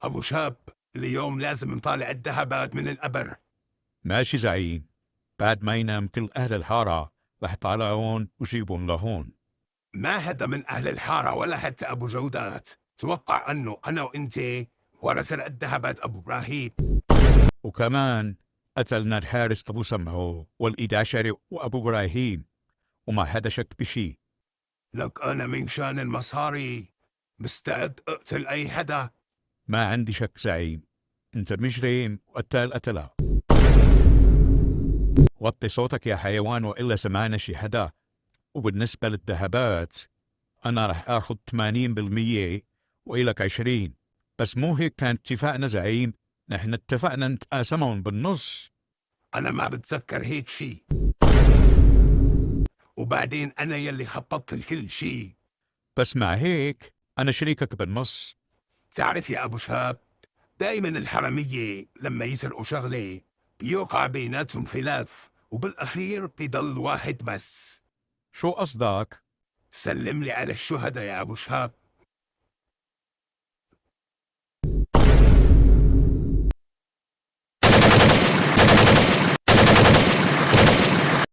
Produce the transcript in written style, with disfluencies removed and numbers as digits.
أبو شاب، اليوم لازم نطالع الذهبات من القبر. ماشي زعيم. بعد ما ينام كل أهل الحارة رح طالعون وجيبون لهون. ما حدا من أهل الحارة ولا حتى أبو جودات توقع أنه أنا وإنت ورا سرقة الذهبات أبو إبراهيم. وكمان قتلنا الحارس أبو سمعو والإداشري وأبو إبراهيم، وما حدا شك بشي. لك أنا من شان المصاري مستعد أقتل أي حدا. ما عندي شك زعيم، انت مجرم وقتال قتلة. وطي صوتك يا حيوان وإلا سمعنا شي حدا. وبالنسبة للذهبات أنا رح آخذ 80% وإلك 20. بس مو هيك كان اتفاقنا زعيم؟ نحن اتفقنا نتقاسمهم بالنص. أنا ما بتذكر هيك شي، وبعدين أنا يلي خبطت كل شي. بس مع هيك أنا شريكك بالنص. تعرف يا أبو شاب، دايما الحرامية لما يسرقوا شغلة بيوقع بيناتهم خلاف وبالأخير بيضل واحد بس. شو قصدك؟ سلم لي على الشهداء يا أبو شاب.